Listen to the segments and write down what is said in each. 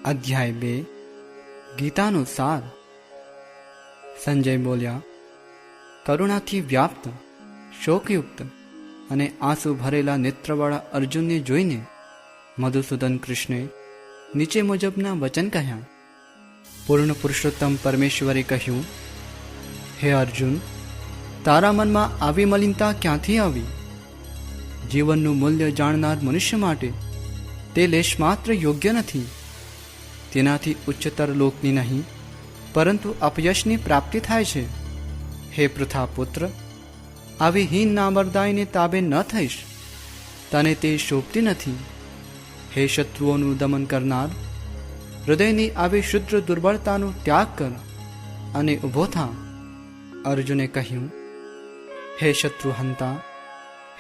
અધ્યાય 2 ગીતાનો સાર. સંજય બોલ્યા, કરુણાથી વ્યાપ્ત, શોકયુક્ત અને આંસુ ભરેલા નેત્રવાળા અર્જુનને જોઈને મધુસૂદન કૃષ્ણે નીચે મુજબના વચન કહ્યા. પૂર્ણ પુરુષોત્તમ પરમેશ્વરે કહ્યું, હે અર્જુન, તારા મનમાં આવી મલિનતા ક્યાંથી આવી? જીવનનું મૂલ્ય જાણનાર મનુષ્ય માટે તે લેશ માત્ર યોગ્ય નથી. તેનાથી ઉચ્ચતર લોકની નહીં પરંતુ અપયશની પ્રાપ્તિ થાય છે. હે પૃથાપુત્ર, આવી હીન નામર્દાયને તાબે ન થઈશ. તને તે શોભતી નથી. હે શત્રુઓનું દમન કરનાર, હૃદયની આવી શુદ્ર દુર્બળતાનો ત્યાગ કર અને ઊભો થા. અર્જુને કહ્યું, હે શત્રુહંતા,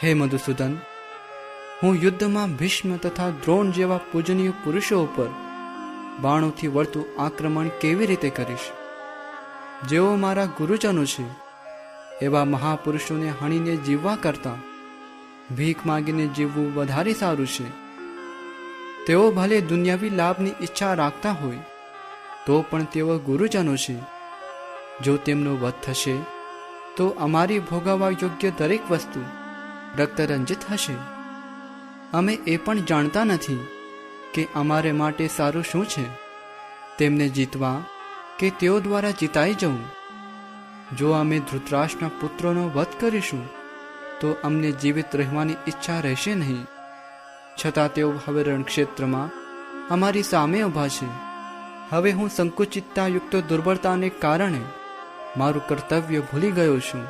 હે મધુસૂદન, હું યુદ્ધમાં ભીષ્મ તથા દ્રોણ જેવા પૂજનીય પુરુષો ઉપર બાણોથી વળતું આક્રમણ કેવી રીતે કરીશ? જેઓ મારા ગુરુજનો છે એવા મહાપુરુષોને હણીને જીવવા કરતાં ભીખ માગીને જીવવું વધારે સારું છે. તેઓ ભલે દુનિયાવી લાભની ઈચ્છા રાખતા હોય તો પણ તેઓ ગુરુજનો છે. જો તેમનો વધ થશે તો અમારી ભોગવવા યોગ્ય દરેક વસ્તુ રક્તરંજિત હશે. અમે એ પણ જાણતા નથી કે અમારે માટે સારું શું છે, તેમને જીતવા કે તેઓ દ્વારા જીતાઈ જવું. જો અમે ધૃતરાષ્ટ્રના પુત્રોનો વધ કરીશું તો અમને જીવિત રહેવાની ઈચ્છા રહેશે નહીં. છતાં તેઓ હવે રણક્ષેત્રમાં અમારી સામે ઊભા છે. હવે હું સંકુચિતતાયુક્ત દુર્બળતાને કારણે મારું કર્તવ્ય ભૂલી ગયો છું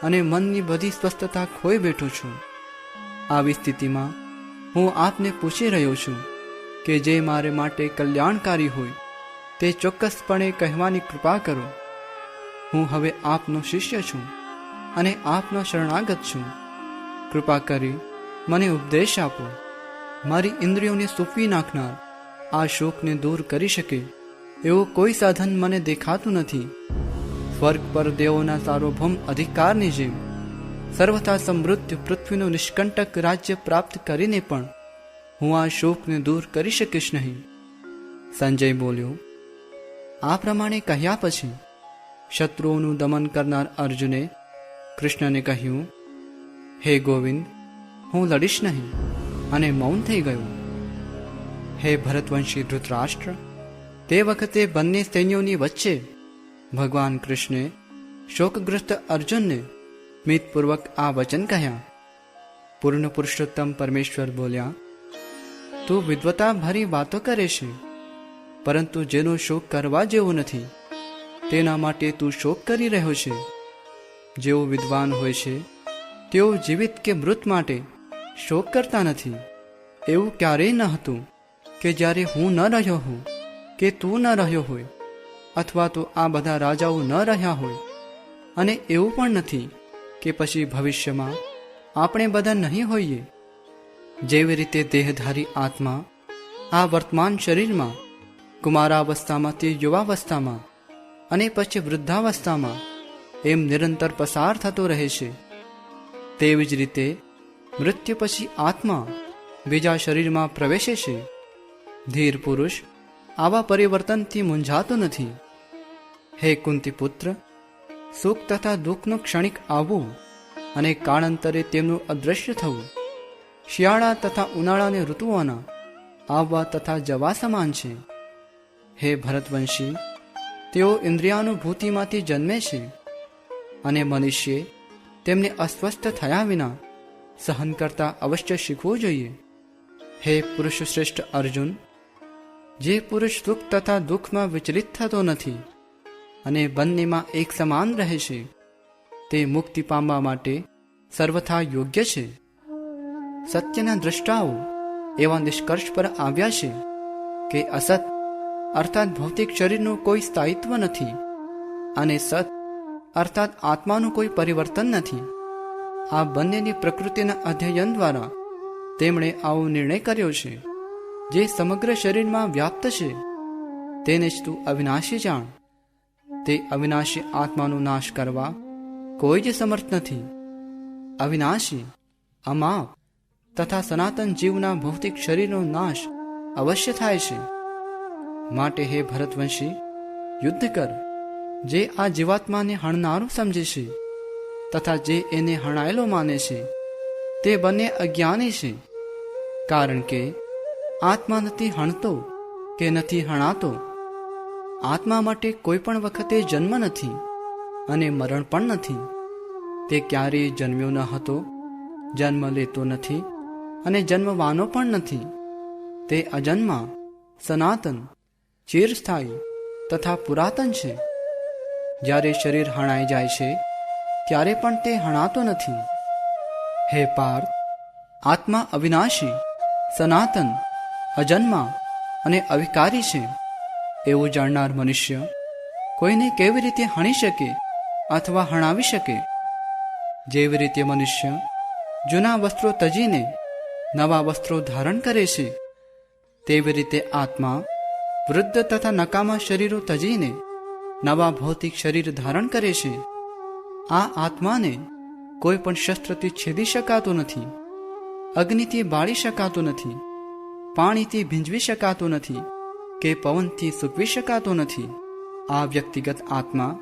અને મનની બધી સ્વસ્થતા ખોઈ બેઠો છું. આવી સ્થિતિમાં હું આપને પૂછી રહ્યો છું કે જે મારે માટે કલ્યાણકારી હોય તે ચોક્કસપણે કહેવાની કૃપા કરો. હું હવે આપનો શિષ્ય છું અને આપનો શરણાગત છું. કૃપા કરી મને ઉપદેશ આપો. મારી ઇન્દ્રિયોને સૂકવી નાખનાર આ શોકને દૂર કરી શકે એવું કોઈ સાધન મને દેખાતું નથી. સ્વર્ગ પર દેવોના સાર્વભૌમ અધિકારની જેમ સર્વથા સમૃદ્ધ પૃથ્વીનું નિષ્કંટક રાજ્ય પ્રાપ્ત કરીને પણ હું આ શોકને દૂર કરી શકીશ નહીં. સંજય બોલ્યો. આ પ્રમાણે કહ્યા પછી શત્રુઓનું દમન કરનાર અર્જુને કૃષ્ણને કહ્યું, હે ગોવિંદ, હું લડીશ નહીં, અને મૌન થઈ ગયું. હે ભરતવંશી ધૃતરાષ્ટ્ર, તે વખતે બંને સૈન્યોની વચ્ચે ભગવાન કૃષ્ણે શોકગ્રસ્ત અર્જુનને સ્મિતપૂર્વક આ વચન કહ્યા. પૂર્ણ પુરુષોત્તમ પરમેશ્વર બોલ્યા, તું વિદ્વતા ભરી વાતો કરે છે, પરંતુ જેનો શોક કરવા જેવો નથી તેના માટે તું શોક કરી રહ્યો છે. જેઓ વિદ્વાન હોય છે તેઓ જીવિત કે મૃત માટે શોક કરતા નથી. એવું ક્યારેય ન હતું કે જ્યારે હું ન રહ્યો હોઉં કે તું ન રહ્યો હોય અથવા તો આ બધા રાજાઓ ન રહ્યા હોય, અને એવું પણ નથી કે પછી ભવિષ્યમાં આપણે બધા નહીં હોઈએ. જેવી રીતે દેહધારી આત્મા આ વર્તમાન શરીરમાં કુમારાવસ્થામાંથી યુવાવસ્થામાં અને પછી વૃદ્ધાવસ્થામાં એમ નિરંતર પસાર થતો રહે છે, તેવી જ રીતે મૃત્યુ પછી આત્મા બીજા શરીરમાં પ્રવેશે છે. ધીર પુરુષ આવા પરિવર્તનથી મૂંઝાતો નથી. હે કુંતીપુત્ર, સુખ તથા દુઃખનું ક્ષણિક આવવું અને કાળાંતરે તેમનું અદૃશ્ય થવું શિયાળા તથા ઉનાળાની ઋતુઓના આવવા તથા જવા સમાન છે. હે ભરતવંશી, તેઓ ઇન્દ્રિયાનુભૂતિમાંથી જન્મે છે અને મનુષ્યે તેમને અસ્વસ્થ થયા વિના સહન કરતા અવશ્ય શીખવું જોઈએ. હે પુરુષ શ્રેષ્ઠ અર્જુન, જે પુરુષ સુખ તથા દુઃખમાં વિચલિત થતો નથી અને બંનેમાં એક સમાન રહે છે તે મુક્તિ પામવા માટે સર્વથા યોગ્ય છે. સત્યના દ્રષ્ટાઓ એવા નિષ્કર્ષ પર આવ્યા છે કે અસત અર્થાત ભૌતિક શરીરનું કોઈ સ્થાયિત્વ નથી અને સત અર્થાત આત્માનું કોઈ પરિવર્તન નથી. આ બંનેની પ્રકૃતિના અધ્યયન દ્વારા તેમણે આવો નિર્ણય કર્યો છે. જે સમગ્ર શરીરમાં વ્યાપ્ત છે તેને જ તું અવિનાશી જાણ. તે અવિનાશી આત્માનો નાશ કરવા કોઈ જ સમર્થ નથી. અવિનાશી, અમાપ તથા સનાતન જીવના ભૌતિક શરીરનો નાશ અવશ્ય થાય છે. માટે હે ભરતવંશી, યુદ્ધ કર. જે આ જીવાત્માને હણનારું સમજે છે તથા જે એને હણાયેલો માને છે તે બંને અજ્ઞાની છે. કારણ કે આત્મા નથી હણતો કે નથી હણાતો. આત્મા માટે કોઈ પણ વખતે જન્મ નથી અને મરણ પણ નથી. તે ક્યારેય જન્મ્યો ન હતો, જન્મ લેતો નથી અને જન્મવાનો પણ નથી. તે અજન્મા, સનાતન, ચિરસ્થાયી તથા પુરાતન છે. જ્યારે શરીર હણાઈ જાય છે ત્યારે પણ તે હણાતો નથી. હે પાર્થ, આત્મા અવિનાશી, સનાતન, અજન્મા અને અવિકારી છે એવું જાણનાર મનુષ્ય કોઈને કેવી રીતે હણી શકે અથવા હણાવી શકે? જેવી રીતે મનુષ્ય જૂના વસ્ત્રો તજીને નવા વસ્ત્રો ધારણ કરે છે, તેવી રીતે આત્મા વૃદ્ધ તથા નકામા શરીરો તજીને નવા ભૌતિક શરીર ધારણ કરે છે. આ આત્માને કોઈ પણ શસ્ત્રથી છેદી શકાતો નથી, અગ્નિથી બાળી શકાતો નથી, પાણીથી ભીંજવી શકાતો નથી કે પવનથી સૂકવી શકાતો નથી. આ વ્યક્તિગત આત્મા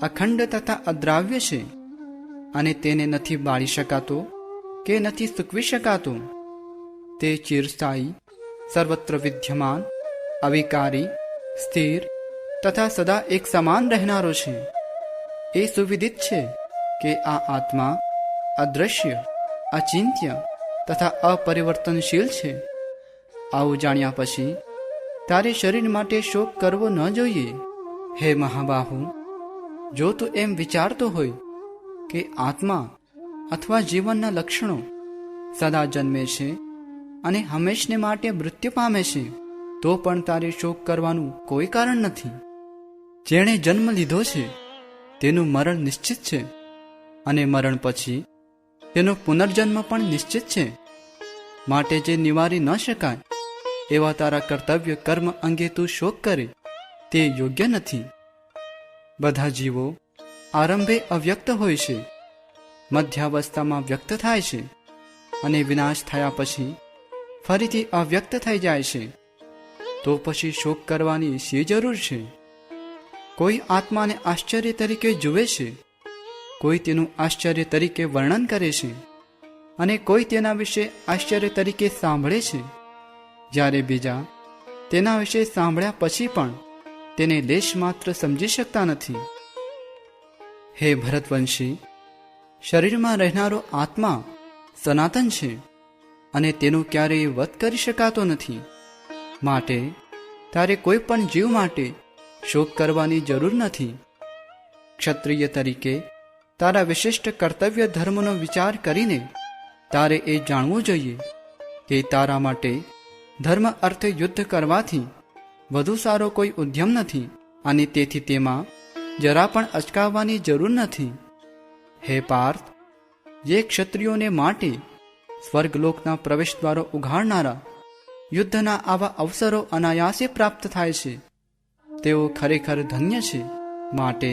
અખંડ તથા અદ્રાવ્ય છે અને તેને નથી બાળી શકાતો કે નથી સૂકવી શકાતો. તે ચિરસ્થાયી, સર્વત્ર વિદ્યમાન, અવિકારી, સ્થિર તથા સદા એક સમાન રહેનારો છે. એ સુવિદિત છે કે આ આત્મા અદ્રશ્ય, અચિંત્ય તથા અપરિવર્તનશીલ છે. આવું જાણ્યા પછી તારે શરીર માટે શોક કરવો ન જોઈએ. હે મહાબાહુ, જો તું એમ વિચારતો હોય કે આત્મા અથવા જીવનના લક્ષણો સદા જન્મે છે અને હંમેશને માટે મૃત્યુ પામે છે, તો પણ તારે શોક કરવાનું કોઈ કારણ નથી. જેણે જન્મ લીધો છે તેનું મરણ નિશ્ચિત છે અને મરણ પછી તેનો પુનર્જન્મ પણ નિશ્ચિત છે. માટે જે નિવારી ન શકાય એવા તારા કર્તવ્ય કર્મ અંગે તું શોક કરે તે યોગ્ય નથી. બધા જીવો આરંભે અવ્યક્ત હોય છે, મધ્યાવસ્થામાં વ્યક્ત થાય છે અને વિનાશ થયા પછી ફરીથી અવ્યક્ત થઈ જાય છે. તો પછી શોક કરવાની શી જરૂર છે? કોઈ આત્માને આશ્ચર્ય તરીકે જુએ છે, કોઈ તેનું આશ્ચર્ય તરીકે વર્ણન કરે છે અને કોઈ તેના વિશે આશ્ચર્ય તરીકે સાંભળે છે, જ્યારે બીજા તેના વિશે સાંભળ્યા પછી પણ તેને લેશ માત્ર સમજી શકતા નથી. હે ભરતવંશી, શરીરમાં રહેનારો આત્મા સનાતન છે અને તેનો ક્યારેય વધ કરી શકાતો નથી. માટે તારે કોઈ પણ જીવ માટે શોક કરવાની જરૂર નથી. ક્ષત્રિય તરીકે તારા વિશિષ્ટ કર્તવ્ય ધર્મનો વિચાર કરીને તારે એ જાણવું જોઈએ કે તારા માટે ધર્મ અર્થે યુદ્ધ કરવાથી વધુ સારો કોઈ ઉદ્યમ નથી અને તેથી તેમાં જરા પણ અચકાવવાની જરૂર નથી. હે પાર્થ, જે ક્ષત્રિયોને માટે સ્વર્ગલોકના પ્રવેશદ્વારો ઉઘાડનારા યુદ્ધના આવા અવસરો અનાયાસે પ્રાપ્ત થાય છે, તેઓ ખરેખર ધન્ય છે. માટે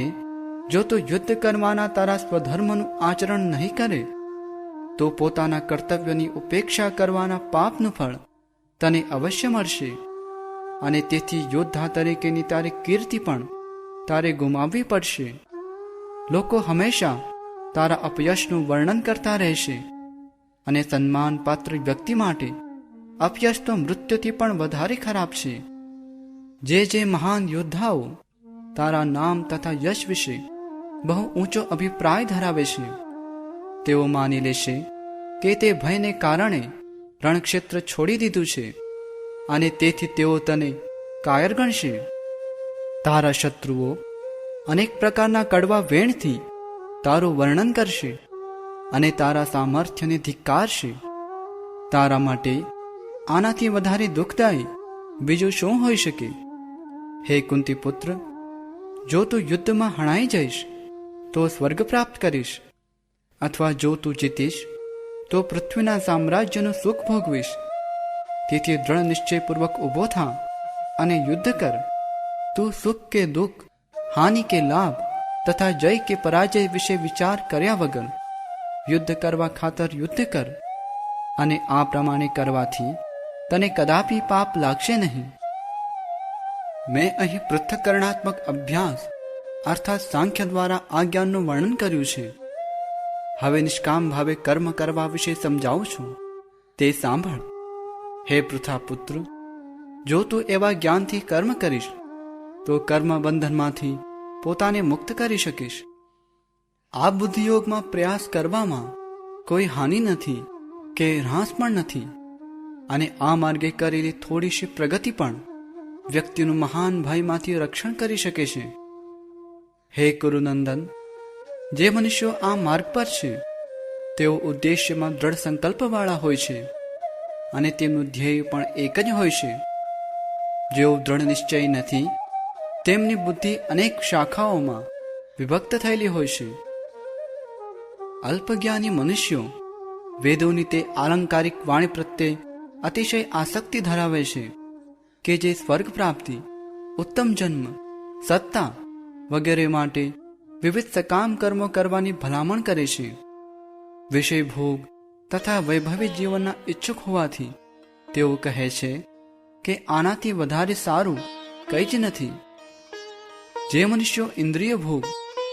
જો તું યુદ્ધ કરવાના તારા સ્વધર્મનું આચરણ નહીં કરે તો પોતાના કર્તવ્યની ઉપેક્ષા કરવાના પાપનું ફળ તને અવશ્ય મળશે અને તેથી યોદ્ધા તરીકેની તારી કીર્તિ પણ તારે ગુમાવવી પડશે. લોકો હંમેશા તારા અપયશનું વર્ણન કરતા રહેશે અને સન્માનપાત્ર વ્યક્તિ માટે અપયશ તો મૃત્યુથી પણ વધારે ખરાબ છે. જે મહાન યોદ્ધાઓ તારા નામ તથા યશ વિશે બહુ ઊંચો અભિપ્રાય ધરાવે છે, તેઓ માની લેશે કે તે ભયને કારણે રણક્ષેત્ર છોડી દીધું છે અને તેથી તેઓ તને કાયર ગણશે. તારા શત્રુઓ અનેક પ્રકારના કડવા વેણથી તારું વર્ણન કરશે અને તારા સામર્થ્યને ધિક્કારશે. તારા માટે આનાથી વધારે દુઃખદાયી બીજું શું હોઈ શકે? હે કુંતી પુત્ર, જો તું યુદ્ધમાં હણાઈ જઈશ તો સ્વર્ગ પ્રાપ્ત કરીશ, અથવા જો તું જીતીશ તો પૃથ્વીના સામ્રાજ્યનું સુખ ભોગવીશ. તેથી દ્રઢ નિશ્ચયપૂર્વક ઊભો થા અને યુદ્ધ કર. તું સુખ કે દુઃખ, હાનિ કે લાભ તથા જય કે પરાજય વિશે વિચાર કર્યા વગર યુદ્ધ કરવા ખાતર યુદ્ધ કર અને આ પ્રમાણે કરવાથી તને કદાપી પાપ લાગશે નહીં. મેં અહીં પૃથ્થકરણાત્મક અભ્યાસ અર્થાત સાંખ્ય દ્વારા આ જ્ઞાનનું વર્ણન કર્યું છે. હવે નિષ્કામ ભાવે કર્મ કરવા વિશે સમજાવું છું, તે સાંભળ. હે પૃથા પુત્ર, જો તું એવા જ્ઞાનથી કર્મ કરીશ તો કર્મ બંધનમાંથી પોતાને મુક્ત કરી શકીશ. આ બુદ્ધિયોગમાં પ્રયાસ કરવામાં કોઈ હાનિ નથી કે હ્રાસ પણ નથી, અને આ માર્ગે કરેલી થોડીશી પ્રગતિ પણ વ્યક્તિનું મહાન ભયમાંથી રક્ષણ કરી શકે છે. હે કુરુનંદન, જે મનુષ્યો આ માર્ગ પર છે તેઓ ઉદ્દેશ્યમાં દ્રઢ સંકલ્પવાળા હોય છે, અને તેમનું ધ્યેય પણ એક જ હોય છે. જેઓ દ્રઢ નિશ્ચય નથી તેમની બુદ્ધિ અનેક શાખાઓમાં વિભક્ત થયેલી હોય છે. અલ્પજ્ઞાની મનુષ્યો વેદોની તે આલંકારિક વાણી પ્રત્યે અતિશય આસક્તિ ધરાવે છે કે જે સ્વર્ગ પ્રાપ્તિ, ઉત્તમ જન્મ, સત્તા વગેરે માટે વિવિધ સકામ કર્મો કરવાની ભલામણ કરે છે. વિષય ભોગ તથા વૈભવી જીવનના ઈચ્છુક હોવાથી તેઓ કહે છે કે આનાથી વધારે સારું કંઈ જ નથી. જે મનુષ્યો ઇન્દ્રિય ભોગ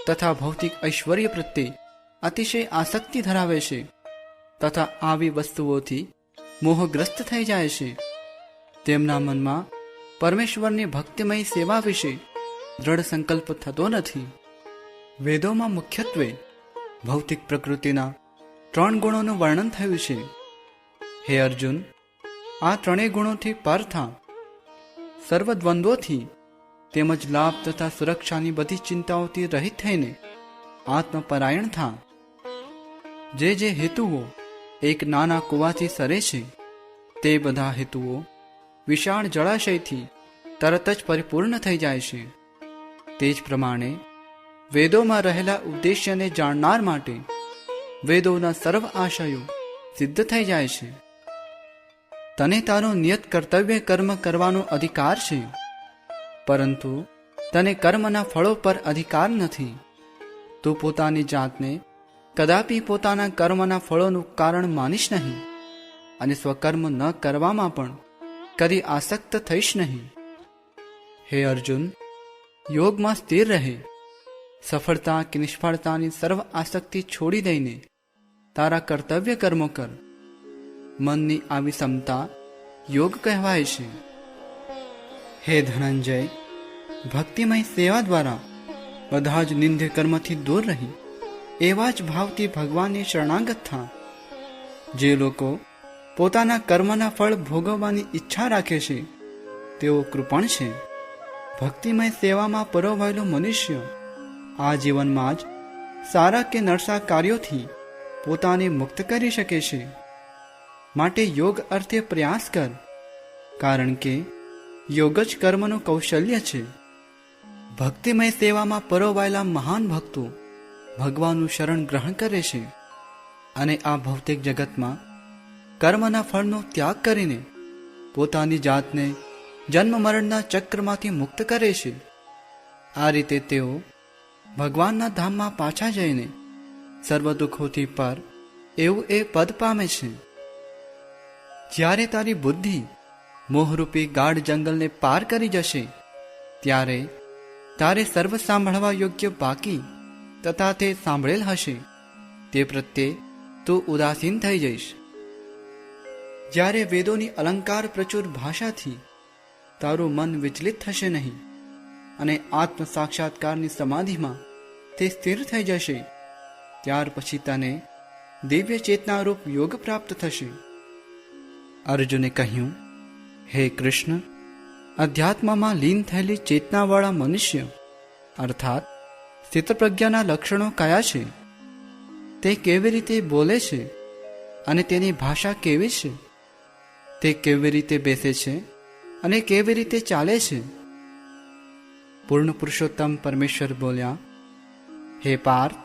તથા ભૌતિક ઐશ્વર્ય પ્રત્યે અતિશય આસક્તિ ધરાવે છે તથા આવી વસ્તુઓથી મોહગ્રસ્ત થઈ જાય છે, તેમના મનમાં પરમેશ્વરની ભક્તિમય સેવા વિશે દ્રઢ સંકલ્પ થતો નથી. વેદોમાં મુખ્યત્વે ભૌતિક પ્રકૃતિના 3 ગુણોનું વર્ણન થયું છે. હે અર્જુન, આ 3 ગુણોથી પર થા, સર્વ દ્વંદ્વોથી તેમજ લાભ તથા સુરક્ષાની બધી ચિંતાઓથી રહિત થઈને આત્મપરાયણ થા. જે હેતુઓ એક નાના કૂવાથી સરે છે તે બધા હેતુઓ વિશાળ જળાશયથી તરત જ પરિપૂર્ણ થઈ જાય છે. તે જ પ્રમાણે વેદોમાં રહેલા ઉદ્દેશ્યને જાણનાર માટે વેદોના સર્વ આશયો સિદ્ધ થઈ જાય છે. તને તારું નિયત કર્તવ્ય કર્મ કરવાનો અધિકાર છે, પરંતુ તને કર્મના ફળો પર અધિકાર નથી. તું પોતાની જાતને કદાપી પોતાના કર્મના ફળોનું કારણ માનીશ નહીં, અને સ્વકર્મ ન કરવામાં પણ કદી આસક્ત થઈશ નહીં. હે અર્જુન, યોગમાં સ્થિર રહે. સફળતા કે નિષ્ફળતાની સર્વ આસક્તિ છોડી દઈને તારા કર્તવ્ય કર્મો કર. મનની આવી ક્ષમતા યોગ કહેવાય છે. હે ધનંજય, ભક્તિમય સેવા દ્વારા બધા જ નિંદ્ય કર્મથી દૂર રહી એવા જ ભાવથી ભગવાનને શરણાગત થા. જે લોકો પોતાના કર્મના ફળ ભોગવવાની ઈચ્છા રાખે છે તેઓ કૃપણ છે. ભક્તિમય સેવામાં પરોવાયેલો મનુષ્ય આ જીવનમાં જ સારા કે નરસા કાર્યોથી પોતાને મુક્ત કરી શકે છે. માટે યોગ અર્થે પ્રયાસ કર, કારણ કે યોગ જ કર્મનું કૌશલ્ય છે. ભક્તિમય સેવામાં પરોવાયેલા મહાન ભક્તો ભગવાનનું શરણ ગ્રહણ કરે છે, અને આ ભૌતિક જગતમાં કર્મના ફળનો ત્યાગ કરીને પોતાની જાતને જન્મ મરણના ચક્રમાંથી મુક્ત કરે છે. આ રીતે તેઓ ભગવાનના ધામમાં પાછા જઈને સર્વ દુઃખોથી પર એવું એ પદ પામે છે. જ્યારે તારી બુદ્ધિ મોહરૂપી ગાઢ જંગલને પાર કરી જશે ત્યારે તારે સર્વ સાંભળવા યોગ્ય બાકી તથા તે સાંભળેલ હશે તે પ્રત્યે તું ઉદાસીન થઈ જઈશ. જ્યારે વેદોની અલંકાર પ્રચુર ભાષાથી તારું મન વિચલિત થશે નહીં, અને આત્મ સાક્ષાત્કારની સમાધિમાં તે સ્થિર થઈ જશે, ત્યાર પછી તને દિવ્ય ચેતનારૂપ યોગ પ્રાપ્ત થશે. અર્જુને કહ્યું, હે કૃષ્ણ, અધ્યાત્મમાં લીન થયેલી ચેતનાવાળા મનુષ્ય અર્થાત સ્થિતપ્રજ્ઞાના લક્ષણો કયા છે? તે કેવી રીતે બોલે છે અને તેની ભાષા કેવી છે? તે કેવી રીતે બેસે છે અને કેવી રીતે ચાલે છે? પૂર્ણ પુરુષોત્તમ પરમેશ્વર બોલ્યા, હે પાર્થ,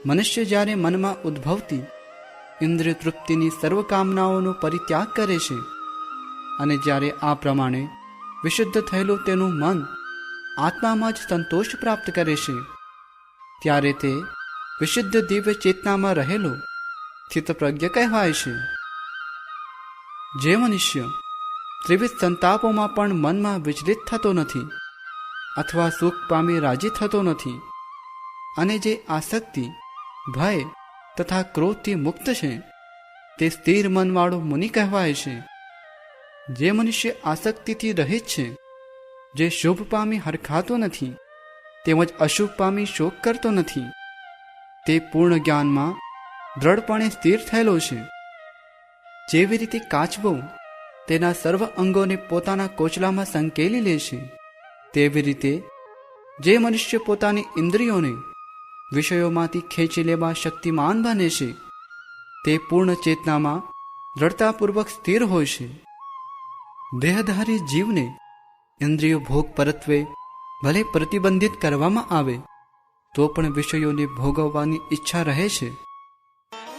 મનુષ્ય જ્યારે મનમાં ઉદ્ભવતી ઇન્દ્રિય તૃપ્તિની સર્વ કામનાઓનો પરિત્યાગ કરે છે, અને જ્યારે આ પ્રમાણે વિશુદ્ધ થયેલું તેનું મન આત્મામાં જ સંતોષ પ્રાપ્ત કરે છે, ત્યારે તે વિશુદ્ધ દિવ્ય ચેતનામાં રહેલો સ્થિતપ્રજ્ઞ કહેવાય છે. જે મનુષ્ય ત્રિવિધ સંતાપોમાં પણ મનમાં વિચલિત થતો નથી અથવા સુખ પામી રાજી થતો નથી. અને જે આસક્તિ, ભય તથા ક્રોધથી મુક્ત છે તે સ્થિર મનવાળો મુનિ કહેવાય છે. જે મનુષ્ય આસક્તિથી રહિત છે, જે શુભ પામી હરખાતો નથી તેમજ અશુભ પામી શોક કરતો નથી, તે પૂર્ણ જ્ઞાનમાં દ્રઢપણે સ્થિર થયેલો છે. જેવી રીતે કાચબો તેના સર્વ અંગોને પોતાના કોચલામાં સંકેલી લે છે, તેવી રીતે જે મનુષ્ય પોતાની ઇન્દ્રિયોને વિષયોમાંથી ખેંચી લેવા શક્તિમાન બને છે તે પૂર્ણ ચેતનામાં દ્રઢતાપૂર્વક સ્થિર હોય છે. દેહધારી જીવને ઇન્દ્રિયો ભોગ પરત્વે ભલે પ્રતિબંધિત કરવામાં આવે તો પણ વિષયોને ભોગવવાની ઈચ્છા રહે છે,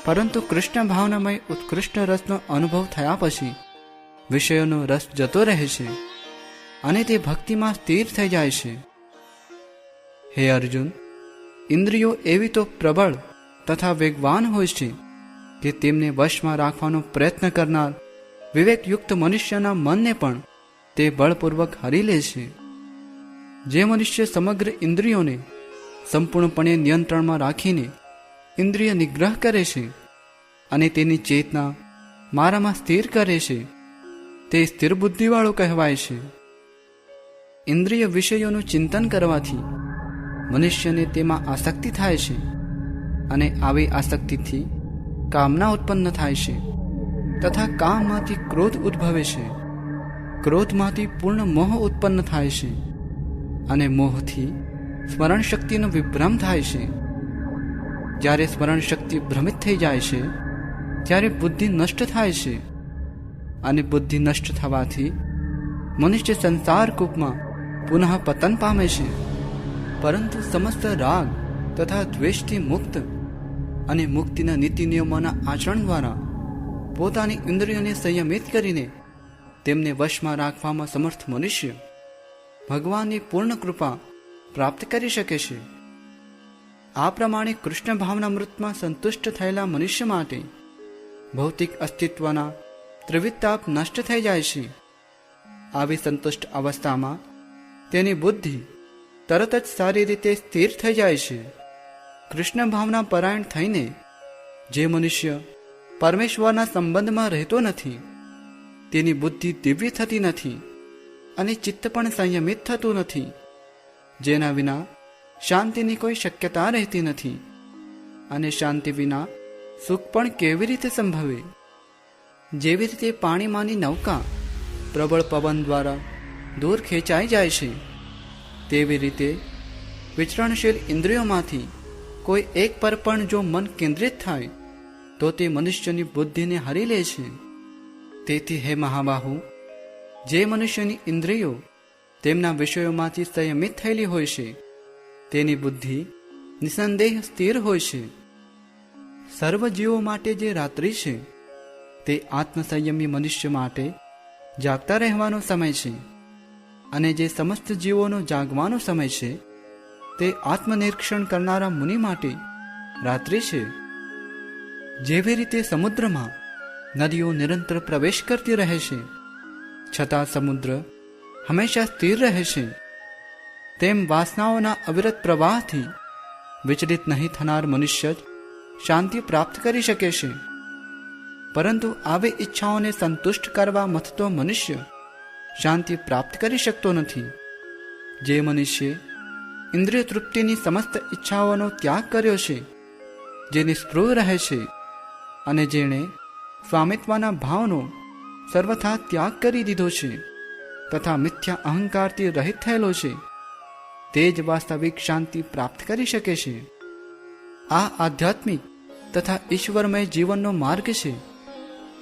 પરંતુ કૃષ્ણ ભાવનામય ઉત્કૃષ્ટ રસનો અનુભવ થયા પછી વિષયોનો રસ જતો રહે છે અને તે ભક્તિમાં સ્થિર થઈ જાય છે. હે અર્જુન, ઇન્દ્રિયો એવી તો પ્રબળ તથા વેગવાન હોય છે કે તેમને વશમાં રાખવાનો પ્રયત્ન કરનાર વિવેકયુક્ત મનુષ્યના મનને પણ તે બળપૂર્વક હરી લે છે. જે મનુષ્ય સમગ્ર ઇન્દ્રિયોને સંપૂર્ણપણે નિયંત્રણમાં રાખીને ઇન્દ્રિય નિગ્રહ કરે છે અને તેની ચેતના મારામાં સ્થિર કરે છે તે સ્થિર બુદ્ધિવાળો કહેવાય છે. ઇન્દ્રિય વિષયોનું ચિંતન કરવાથી મનુષ્યને તેમાં આસક્તિ થાય છે અને આવી આસક્તિથી કામના ઉત્પન્ન થાય છે તથા કામમાંથી ક્રોધ ઉદ્ભવે છે. ક્રોધમાંથી પૂર્ણ મોહ ઉત્પન્ન થાય છે અને મોહથી સ્મરણ શક્તિનો વિભ્રમ થાય છે. જ્યારે સ્મરણ શક્તિ ભ્રમિત થઈ જાય છે ત્યારે બુદ્ધિ નષ્ટ થાય છે અને બુદ્ધિ નષ્ટ થવાથી મનુષ્ય સંસાર કૂપમાં પુનઃ પતન પામે છે. પરંતુ સમસ્ત રાગ તથા દ્વેષથી મુક્ત અને મુક્તિના નીતિ નિયમોના આચરણ દ્વારા પોતાની ઇન્દ્રિયોને સંયમિત કરીને તેમને વશમાં રાખવામાં સમર્થ મનુષ્ય ભગવાનની પૂર્ણ કૃપા પ્રાપ્ત કરી શકે છે. આ પ્રમાણે કૃષ્ણ ભાવનામૃતમાં સંતુષ્ટ થયેલા મનુષ્ય માટે ભૌતિક અસ્તિત્વના ત્રિવિધ તાપ નષ્ટ થઈ જાય છે. આવી સંતુષ્ટ અવસ્થામાં તેની બુદ્ધિ તરત જ સારી રીતે સ્થિર થઈ જાય છે. કૃષ્ણ ભાવના પરાયણ થઈને જે મનુષ્ય પરમેશ્વરના સંબંધમાં રહેતો નથી તેની બુદ્ધિ દિવ્ય થતી નથી અને ચિત્ત પણ સંયમિત થતું નથી, જેના વિના શાંતિની કોઈ શક્યતા રહેતી નથી અને શાંતિ વિના સુખ પણ કેવી રીતે સંભવે. જેવી રીતે પાણીમાંની નૌકા પ્રબળ પવન દ્વારા દૂર ખેંચાઈ જાય છે, તેવી રીતે વિચરણશીલ ઇન્દ્રિયોમાંથી કોઈ એક પર પણ જો મન કેન્દ્રિત થાય તો તે મનુષ્યની બુદ્ધિને હરી લે છે. તેથી હે મહાબાહુ, જે મનુષ્યની ઇન્દ્રિયો તેમના વિષયોમાંથી સંયમિત થયેલી હોય છે તેની બુદ્ધિ નિસંદેહ સ્થિર હોય છે. સર્વ જીવો માટે જે રાત્રિ છે તે આત્મસંયમી મનુષ્ય માટે જાગતા રહેવાનો સમય છે અને જે સમસ્ત જીવોનો જાગવાનો સમય છે તે આત્મનિરીક્ષણ કરનારા મુનિ માટે રાત્રિ છે. જેવી રીતે સમુદ્રમાં નદીઓ નિરંતર પ્રવેશ કરતી રહે છે છતાં સમુદ્ર હંમેશા સ્થિર રહે છે, તેમ વાસનાઓના અવિરત પ્રવાહથી વિચલિત નહીં થનાર મનુષ્ય જ શાંતિ પ્રાપ્ત કરી શકે છે. પરંતુ આવી ઈચ્છાઓને સંતુષ્ટ કરવા મથતો મનુષ્ય શાંતિ પ્રાપ્ત કરી શકતો નથી. જે મનુષ્ય ઇન્દ્રિય તૃપ્તિની સમસ્ત ઈચ્છાઓનો ત્યાગ કર્યો છે, જે નિસ્પૃહ રહે છે અને જેણે સ્વામિત્વના ભાવનો સર્વથા ત્યાગ કરી દીધો છે તથા મિથ્યા અહંકારથી રહિત થયેલો છે, તે જ વાસ્તવિક શાંતિ પ્રાપ્ત કરી શકે છે. આ આધ્યાત્મિક તથા ઈશ્વરમય જીવનનો માર્ગ છે,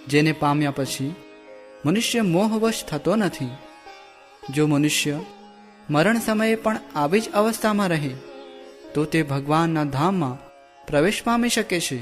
જેને પામ્યા પછી મનુષ્ય મોહવશ થતો નથી. જો મનુષ્ય મરણ સમયે પણ આવી જ અવસ્થામાં રહે તો તે ભગવાનના ધામમાં પ્રવેશ પામી શકે છે.